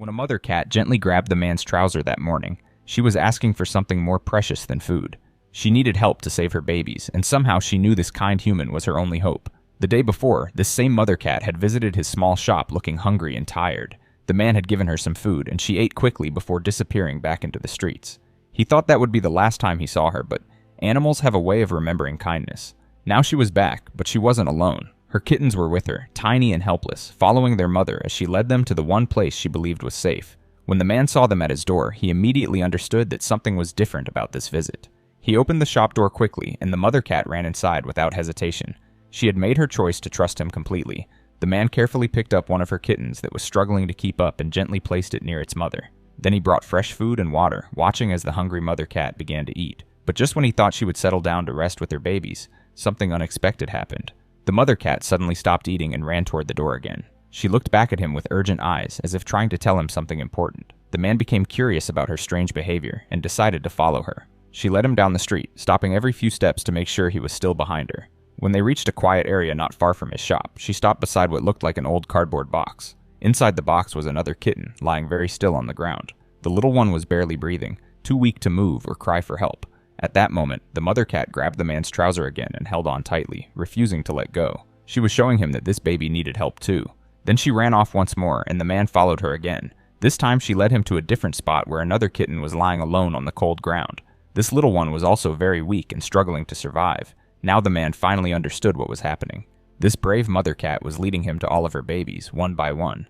When a mother cat gently grabbed the man's trouser that morning, she was asking for something more precious than food. She needed help to save her babies, and somehow she knew this kind human was her only hope. The day before, this same mother cat had visited his small shop looking hungry and tired. The man had given her some food, and she ate quickly before disappearing back into the streets. He thought that would be the last time he saw her, but animals have a way of remembering kindness. Now she was back, but she wasn't alone. Her kittens were with her, tiny and helpless, following their mother as she led them to the one place she believed was safe. When the man saw them at his door, he immediately understood that something was different about this visit. He opened the shop door quickly, and the mother cat ran inside without hesitation. She had made her choice to trust him completely. The man carefully picked up one of her kittens that was struggling to keep up and gently placed it near its mother. Then he brought fresh food and water, watching as the hungry mother cat began to eat. But just when he thought she would settle down to rest with her babies, something unexpected happened. The mother cat suddenly stopped eating and ran toward the door again. She looked back at him with urgent eyes, as if trying to tell him something important. The man became curious about her strange behavior and decided to follow her. She led him down the street, stopping every few steps to make sure he was still behind her. When they reached a quiet area not far from his shop, she stopped beside what looked like an old cardboard box. Inside the box was another kitten, lying very still on the ground. The little one was barely breathing, too weak to move or cry for help. At that moment, the mother cat grabbed the man's trouser again and held on tightly, refusing to let go. She was showing him that this baby needed help too. Then she ran off once more, and the man followed her again. This time she led him to a different spot where another kitten was lying alone on the cold ground. This little one was also very weak and struggling to survive. Now the man finally understood what was happening. This brave mother cat was leading him to all of her babies, one by one.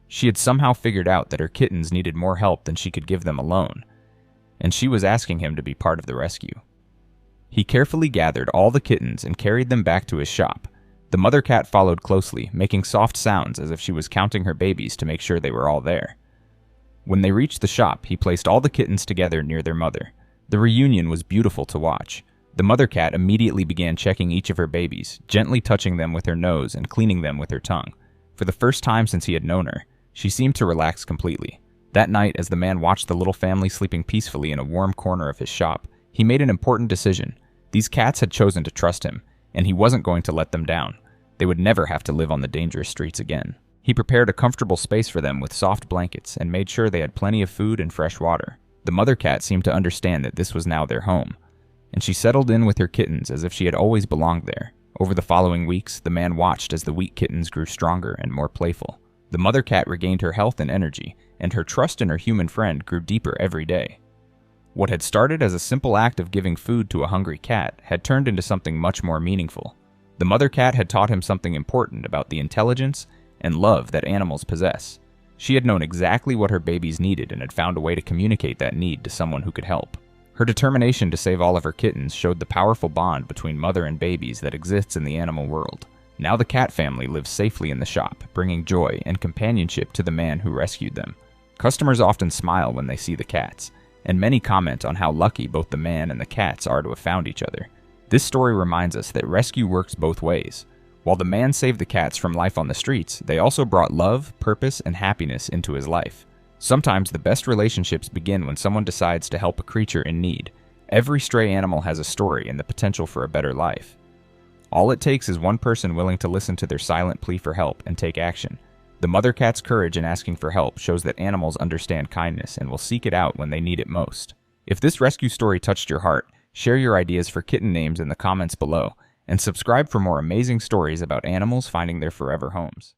She had somehow figured out that her kittens needed more help than she could give them alone, and she was asking him to be part of the rescue. He carefully gathered all the kittens and carried them back to his shop. The mother cat followed closely, making soft sounds as if she was counting her babies to make sure they were all there. When they reached the shop, he placed all the kittens together near their mother. The reunion was beautiful to watch. The mother cat immediately began checking each of her babies, gently touching them with her nose and cleaning them with her tongue. For the first time since he had known her, she seemed to relax completely. That night, as the man watched the little family sleeping peacefully in a warm corner of his shop, he made an important decision. These cats had chosen to trust him, and he wasn't going to let them down. They would never have to live on the dangerous streets again. He prepared a comfortable space for them with soft blankets and made sure they had plenty of food and fresh water. The mother cat seemed to understand that this was now their home, and she settled in with her kittens as if she had always belonged there. Over the following weeks, the man watched as the weak kittens grew stronger and more playful. The mother cat regained her health and energy, and her trust in her human friend grew deeper every day. What had started as a simple act of giving food to a hungry cat had turned into something much more meaningful. The mother cat had taught him something important about the intelligence and love that animals possess. She had known exactly what her babies needed and had found a way to communicate that need to someone who could help. Her determination to save all of her kittens showed the powerful bond between mother and babies that exists in the animal world. Now the cat family lives safely in the shop, bringing joy and companionship to the man who rescued them. Customers often smile when they see the cats, and many comment on how lucky both the man and the cats are to have found each other. This story reminds us that rescue works both ways. While the man saved the cats from life on the streets, they also brought love, purpose, and happiness into his life. Sometimes the best relationships begin when someone decides to help a creature in need. Every stray animal has a story and the potential for a better life. All it takes is one person willing to listen to their silent plea for help and take action. The mother cat's courage in asking for help shows that animals understand kindness and will seek it out when they need it most. If this rescue story touched your heart, share your ideas for kitten names in the comments below, and subscribe for more amazing stories about animals finding their forever homes.